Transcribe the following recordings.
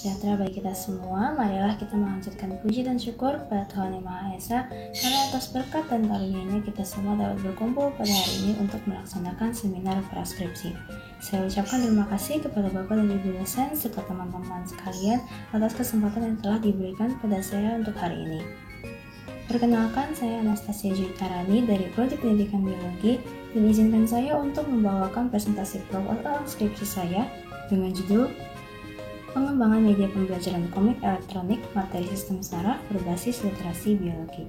sejahtera bagi kita semua. Marilah kita mengaturkan puji dan syukur kepada Tuhan Yang Maha Esa, karena atas berkat dan karunia-Nya kita semua dapat berkumpul pada hari ini untuk melaksanakan seminar praskripsi. Saya ucapkan terima kasih kepada Bapak dan Ibu dosen serta teman-teman sekalian atas kesempatan yang telah diberikan pada saya untuk hari ini. Perkenalkan, saya Anastasia Juitarani dari Prodi Pendidikan Biologi, dan izinkan saya untuk membawakan presentasi proposal skripsi saya dengan judul Pengembangan Media Pembelajaran Komik Elektronik Materi Sistem Saraf Berbasis Literasi Biologi.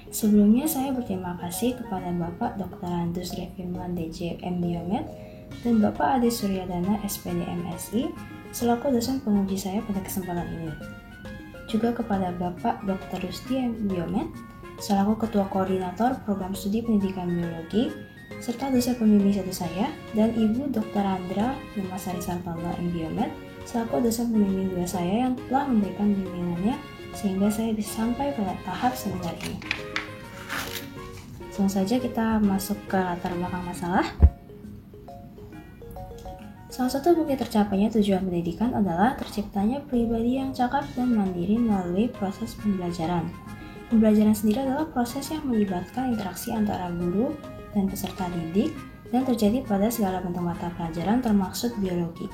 Sebelumnya saya berterima kasih kepada Bapak Dr. Andus Refirman DJ M.Biomed dan Bapak Ade Suryadana SPD MSI selaku dosen penguji saya pada kesempatan ini. Juga kepada Bapak Dr. Rusdi M.Biomed selaku Ketua Koordinator Program Studi Pendidikan Biologi serta dosen pembimbing satu saya, dan Ibu Dr. Andra Demasari Sartono M.Biomed selaku dosen pembimbing dua saya yang telah memberikan bimbingannya sehingga saya bisa sampai pada tahap seminar ini. Langsung saja kita masuk ke latar belakang masalah. Salah satu bukti tercapainya tujuan pendidikan adalah terciptanya pribadi yang cakap dan mandiri melalui proses pembelajaran. Pembelajaran sendiri adalah proses yang melibatkan interaksi antara guru dan peserta didik dan terjadi pada segala bentuk mata pelajaran termasuk biologi.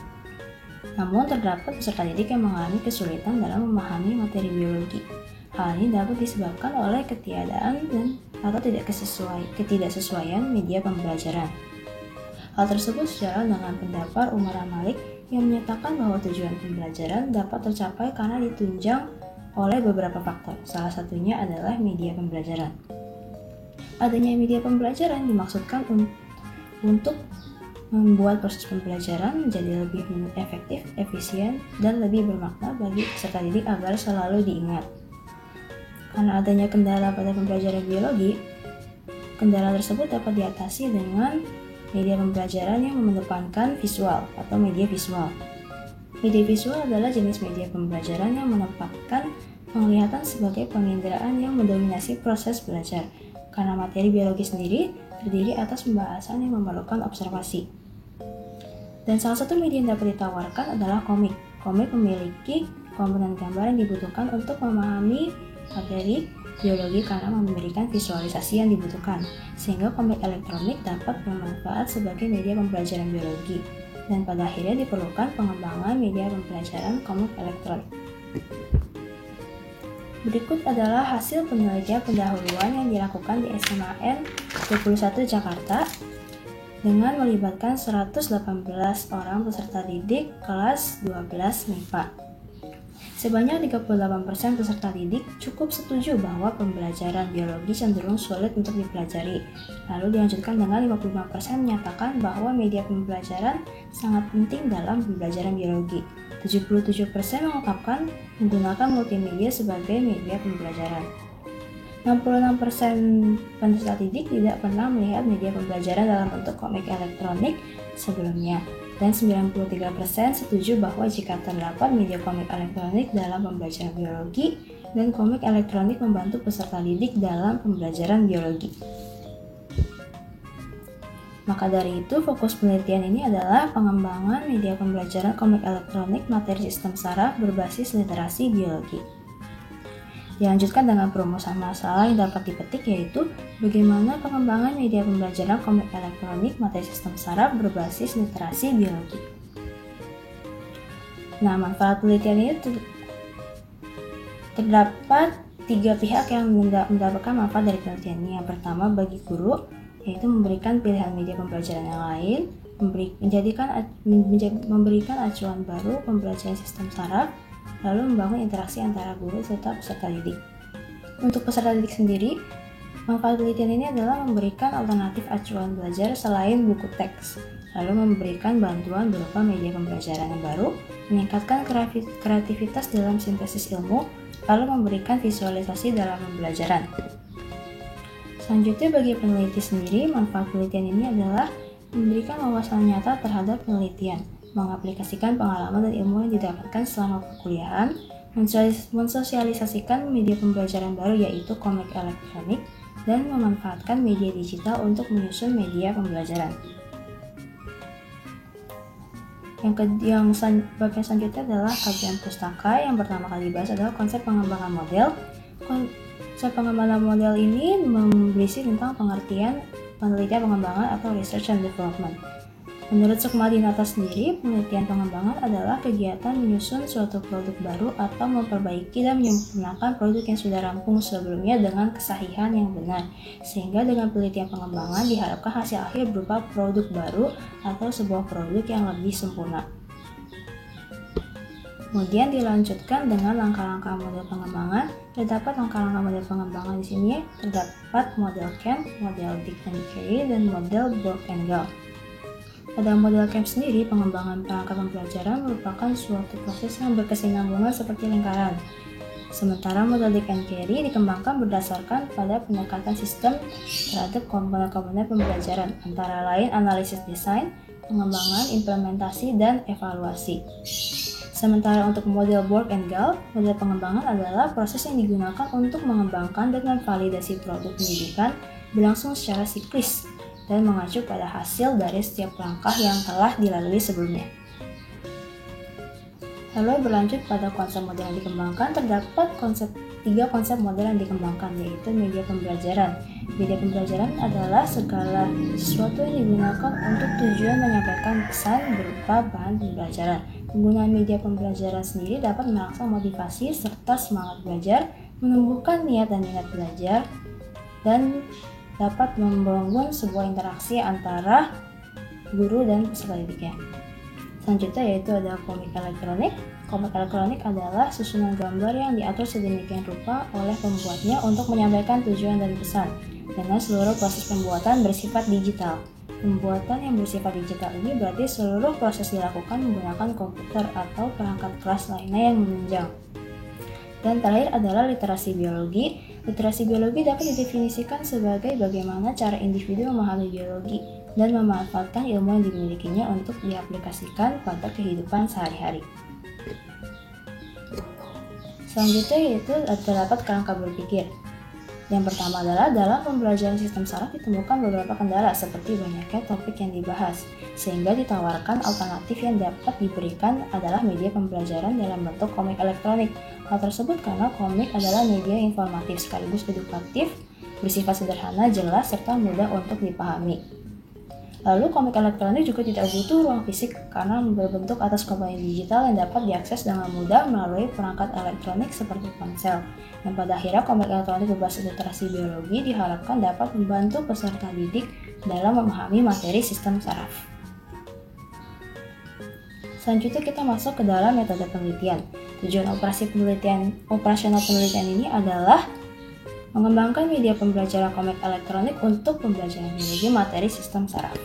Namun terdapat peserta didik yang mengalami kesulitan dalam memahami materi biologi. Hal ini dapat disebabkan oleh ketiadaan atau ketidaksesuaian media pembelajaran. Hal tersebut sejalan dengan pendapat Umar Malik yang menyatakan bahwa tujuan pembelajaran dapat tercapai karena ditunjang oleh beberapa faktor. Salah satunya adalah media pembelajaran. Adanya media pembelajaran dimaksudkan untuk membuat proses pembelajaran menjadi lebih efektif, efisien, dan lebih bermakna bagi peserta didik agar selalu diingat. Karena adanya kendala pada pembelajaran biologi, kendala tersebut dapat diatasi dengan media pembelajaran yang mengedepankan visual atau media visual. Media visual adalah jenis media pembelajaran yang menempatkan penglihatan sebagai penginderaan yang mendominasi proses belajar, karena materi biologi sendiri terdiri atas pembahasan yang memerlukan observasi. Dan salah satu media yang dapat ditawarkan adalah komik. Komik memiliki komponen gambar yang dibutuhkan untuk memahami materi biologi karena memberikan visualisasi yang dibutuhkan, sehingga komik elektronik dapat bermanfaat sebagai media pembelajaran biologi. Dan pada akhirnya diperlukan pengembangan media pembelajaran komik elektronik. Berikut adalah hasil penelitian pendahuluan yang dilakukan di SMAN 21 Jakarta dengan melibatkan 118 orang peserta didik kelas 12 MIPA. Sebanyak 38% peserta didik cukup setuju bahwa pembelajaran biologi cenderung sulit untuk dipelajari. Lalu dilanjutkan dengan 55% menyatakan bahwa media pembelajaran sangat penting dalam pembelajaran biologi. 77% mengungkapkan menggunakan multimedia sebagai media pembelajaran. 66% peserta didik tidak pernah melihat media pembelajaran dalam bentuk komik elektronik sebelumnya. Dan 93% setuju bahwa jika terdapat media komik elektronik dalam pembelajaran biologi, dan komik elektronik membantu peserta didik dalam pembelajaran biologi. Maka dari itu, fokus penelitian ini adalah pengembangan media pembelajaran komik elektronik materi sistem saraf berbasis literasi biologi. Dilanjutkan dengan perumusan masalah yang dapat dipetik, yaitu bagaimana pengembangan media pembelajaran komik elektronik materi sistem saraf berbasis literasi biologi. Nah, manfaat penelitian ini terdapat 3 pihak yang mendapatkan manfaat dari penelitian ini. Yang pertama, bagi guru, yaitu memberikan pilihan media pembelajaran yang lain, memberikan acuan baru pembelajaran sistem saraf, lalu membangun interaksi antara guru serta peserta didik. Untuk peserta didik sendiri, manfaat penelitian ini adalah memberikan alternatif acuan belajar selain buku teks, lalu memberikan bantuan berupa media pembelajaran yang baru, meningkatkan kreativitas dalam sintesis ilmu, lalu memberikan visualisasi dalam pembelajaran. Selanjutnya, bagi peneliti sendiri, manfaat penelitian ini adalah memberikan wawasan nyata terhadap penelitian, mengaplikasikan pengalaman dan ilmu yang didapatkan selama perkuliahan, mensosialisasikan media pembelajaran baru yaitu komik elektronik, dan memanfaatkan media digital untuk menyusun media pembelajaran. Bagian selanjutnya adalah kajian pustaka. Yang pertama kali dibahas adalah konsep pengembangan model. Konsep pengembangan model ini berisi tentang pengertian penelitian pengembangan atau research and development. Menurut Sukmadinata sendiri, penelitian pengembangan adalah kegiatan menyusun suatu produk baru atau memperbaiki dan menyempurnakan produk yang sudah rampung sebelumnya dengan kesahihan yang benar. Sehingga dengan penelitian pengembangan diharapkan hasil akhir berupa produk baru atau sebuah produk yang lebih sempurna. Kemudian dilanjutkan dengan langkah-langkah model pengembangan. Terdapat langkah-langkah model pengembangan di sini, terdapat model Kemp, model Dick and Carey, dan model Borg and Gall. Pada model Kemp sendiri, pengembangan perangkat pembelajaran merupakan suatu proses yang berkesinambungan seperti lingkaran. Sementara model Dick and Carey dikembangkan berdasarkan pada pendekatan sistem terhadap komponen-komponen pembelajaran, antara lain analisis desain, pengembangan, implementasi, dan evaluasi. Sementara untuk model Borg and Gall, model pengembangan adalah proses yang digunakan untuk mengembangkan dan memvalidasi produk pendidikan berlangsung secara siklis dan mengacu pada hasil dari setiap langkah yang telah dilalui sebelumnya. Lalu berlanjut pada konsep model yang dikembangkan, terdapat tiga konsep model yang dikembangkan, yaitu media pembelajaran. Media pembelajaran adalah segala sesuatu yang digunakan untuk tujuan menyampaikan pesan berupa bahan pembelajaran. Penggunaan media pembelajaran sendiri dapat merangsang motivasi serta semangat belajar, menumbuhkan niat dan minat belajar, dan dapat membangun sebuah interaksi antara guru dan peserta didiknya. Selanjutnya yaitu ada komik elektronik. Komik elektronik adalah susunan gambar yang diatur sedemikian rupa oleh pembuatnya untuk menyampaikan tujuan dan pesan, dengan seluruh proses pembuatan bersifat digital. Pembuatan yang bersifat digital ini berarti seluruh proses dilakukan menggunakan komputer atau perangkat keras lainnya yang menunjang. Dan terakhir adalah literasi biologi. Literasi biologi dapat didefinisikan sebagai bagaimana cara individu memahami biologi dan memanfaatkan ilmu yang dimilikinya untuk diaplikasikan pada kehidupan sehari-hari. Selanjutnya yaitu terdapat kerangka berpikir. Yang pertama adalah dalam pembelajaran sistem saraf ditemukan beberapa kendala seperti banyaknya topik yang dibahas, sehingga ditawarkan alternatif yang dapat diberikan adalah media pembelajaran dalam bentuk komik elektronik. Hal tersebut karena komik adalah media informatif sekaligus edukatif, bersifat sederhana, jelas, serta mudah untuk dipahami. Lalu komik elektronik juga tidak butuh ruang fisik karena berbentuk atas komponen digital yang dapat diakses dengan mudah melalui perangkat elektronik seperti ponsel. Dan pada akhirnya komik elektronik berbasis literasi biologi diharapkan dapat membantu peserta didik dalam memahami materi sistem saraf. Selanjutnya kita masuk ke dalam metode penelitian. Tujuan operasional penelitian ini adalah mengembangkan media pembelajaran komik elektronik untuk pembelajaran biologi materi sistem saraf.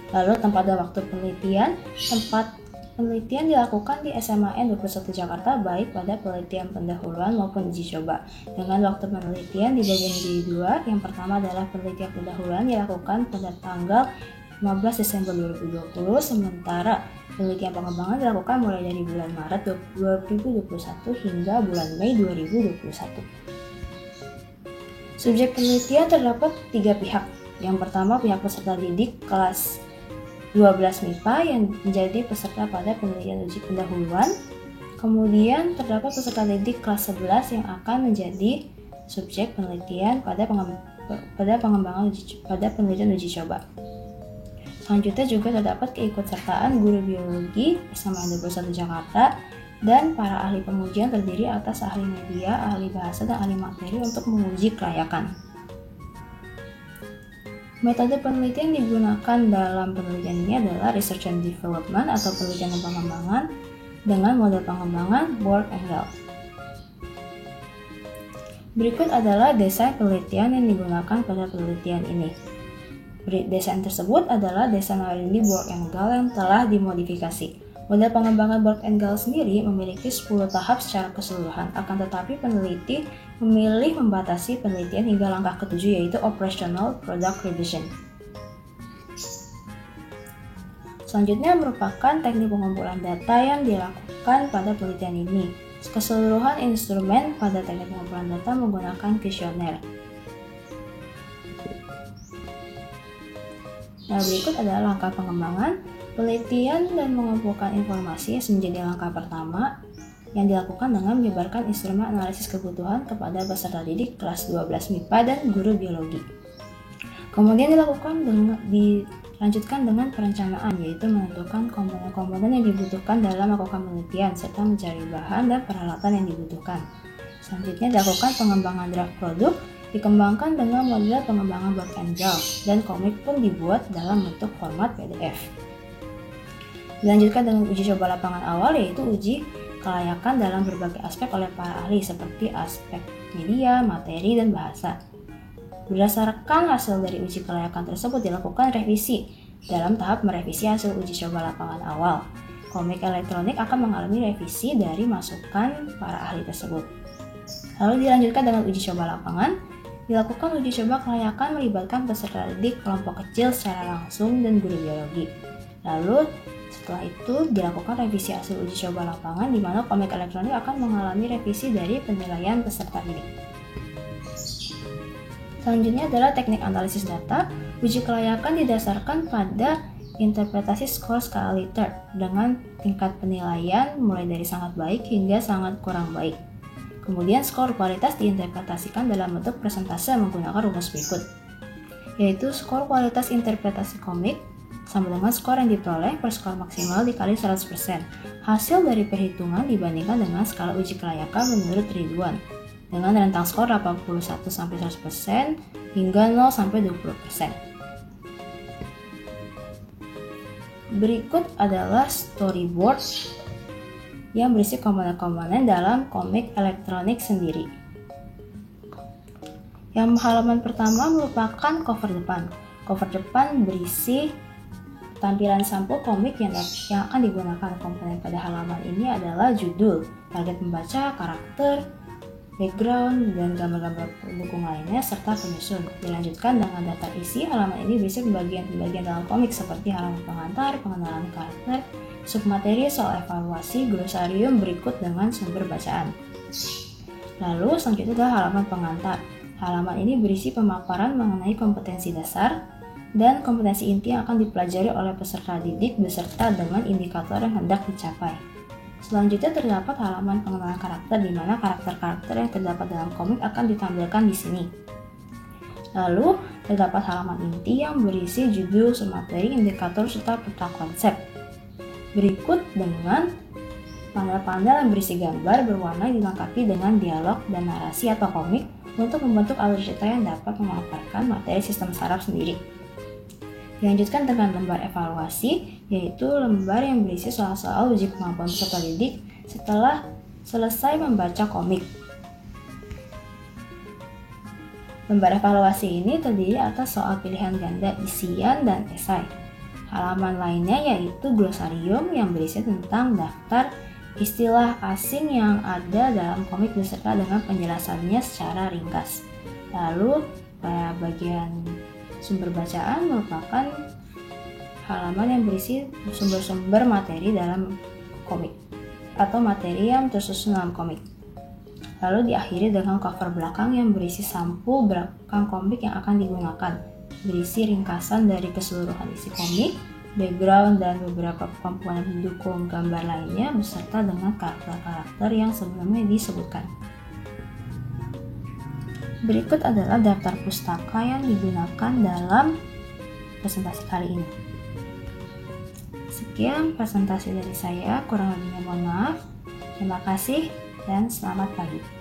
Lalu tempat dan waktu penelitian. Tempat penelitian dilakukan di SMAN 21 Jakarta baik pada penelitian pendahuluan maupun uji coba. Dengan waktu penelitian dibagi menjadi dua. Yang pertama adalah penelitian pendahuluan dilakukan pada tanggal 15 Desember 2020, sementara penelitian pengembangan dilakukan mulai dari bulan Maret 2021 hingga bulan Mei 2021. Subjek penelitian terdapat 3 pihak. Yang pertama pihak peserta didik kelas 12 MIPA yang menjadi peserta pada penelitian uji pendahuluan. Kemudian terdapat peserta didik kelas 11 yang akan menjadi subjek penelitian pada penelitian uji coba. Selanjutnya juga terdapat keikutsertaan guru biologi SMAN 21 Jakarta dan para ahli pengujian terdiri atas ahli media, ahli bahasa, dan ahli materi untuk menguji kelayakan. Metode penelitian yang digunakan dalam penelitian ini adalah research and development atau penelitian dan pengembangan dengan model pengembangan Borg and Gall. Berikut adalah desain penelitian yang digunakan pada penelitian ini. Desain tersebut adalah desain R&D Borg and Gall yang telah dimodifikasi. Model pengembangan Borg and Gall sendiri memiliki 10 tahap secara keseluruhan, akan tetapi peneliti memilih membatasi penelitian hingga langkah ke-7 yaitu Operational Product Revision. Selanjutnya merupakan teknik pengumpulan data yang dilakukan pada penelitian ini. Keseluruhan instrumen pada teknik pengumpulan data menggunakan kuesioner. Nah, berikut adalah langkah pengembangan. Penelitian dan mengumpulkan informasi menjadi langkah pertama yang dilakukan dengan menyebarkan instrumen analisis kebutuhan kepada peserta didik kelas 12 MIPA dan guru biologi. Kemudian dilanjutkan dengan perencanaan, yaitu menentukan komponen-komponen yang dibutuhkan dalam melakukan penelitian serta mencari bahan dan peralatan yang dibutuhkan. Selanjutnya dilakukan pengembangan draft produk, dikembangkan dengan model pengembangan Bob and Joe, dan komik pun dibuat dalam bentuk format PDF. Dilanjutkan dengan uji coba lapangan awal, yaitu uji kelayakan dalam berbagai aspek oleh para ahli seperti aspek media, materi, dan bahasa. Berdasarkan hasil dari uji kelayakan tersebut dilakukan revisi. Dalam tahap merevisi hasil uji coba lapangan awal, komik elektronik akan mengalami revisi dari masukan para ahli tersebut. Lalu dilanjutkan dengan uji coba lapangan. Dilakukan uji coba kelayakan melibatkan peserta didik kelompok kecil secara langsung dan guru biologi. Lalu setelah itu dilakukan revisi hasil uji coba lapangan, di mana komik elektronik akan mengalami revisi dari penilaian peserta didik. Selanjutnya adalah teknik analisis data. Uji kelayakan didasarkan pada interpretasi skor skala Likert dengan tingkat penilaian mulai dari sangat baik hingga sangat kurang baik. Kemudian skor kualitas diinterpretasikan dalam bentuk persentase menggunakan rumus berikut, yaitu skor kualitas interpretasi komik sama dengan skor yang diperoleh per skor maksimal dikali 100%. Hasil dari perhitungan dibandingkan dengan skala uji kelayakan menurut Ridwan dengan rentang skor 81-100% hingga 0-20%. Berikut adalah storyboard yang berisi komponen-komponen dalam komik elektronik sendiri. Yang halaman pertama merupakan cover depan. Cover depan berisi tampilan sampul komik yang akan digunakan. Komponen pada halaman ini adalah judul, target pembaca, karakter, background, dan gambar-gambar pendukung lainnya, serta penyusun. Dilanjutkan dengan daftar isi. Halaman ini berisi pembagian dalam komik seperti halaman pengantar, pengenalan karakter, submateri, soal evaluasi, glosarium berikut dengan sumber bacaan. Lalu selanjutnya adalah halaman pengantar. Halaman ini berisi pemaparan mengenai kompetensi dasar dan kompetensi inti yang akan dipelajari oleh peserta didik beserta dengan indikator yang hendak dicapai. Selanjutnya terdapat halaman pengenalan karakter, di mana karakter-karakter yang terdapat dalam komik akan ditampilkan di sini. Lalu terdapat halaman inti yang berisi judul, submateri, indikator, serta peta konsep. Berikut dengan panel-panel yang berisi gambar berwarna dilengkapi dengan dialog dan narasi atau komik untuk membentuk alur cerita yang dapat memaparkan materi sistem saraf sendiri. Dilanjutkan dengan lembar evaluasi, yaitu lembar yang berisi soal-soal uji kemampuan peserta didik setelah selesai membaca komik. Lembar evaluasi ini terdiri atas soal pilihan ganda, isian, dan esai. Halaman lainnya yaitu glosarium yang berisi tentang daftar istilah asing yang ada dalam komik beserta dengan penjelasannya secara ringkas. Lalu pada bagian sumber bacaan merupakan halaman yang berisi sumber-sumber materi dalam komik atau materi yang tersusun dalam komik. Lalu diakhiri dengan cover belakang yang berisi sampul belakang komik yang akan digunakan, berisi ringkasan dari keseluruhan isi komik, background, dan beberapa komponen pendukung gambar lainnya beserta dengan karakter-karakter yang sebelumnya disebutkan. Berikut adalah daftar pustaka yang digunakan dalam presentasi kali ini. Sekian presentasi dari saya, kurang lebihnya mohon maaf. Terima kasih dan selamat pagi.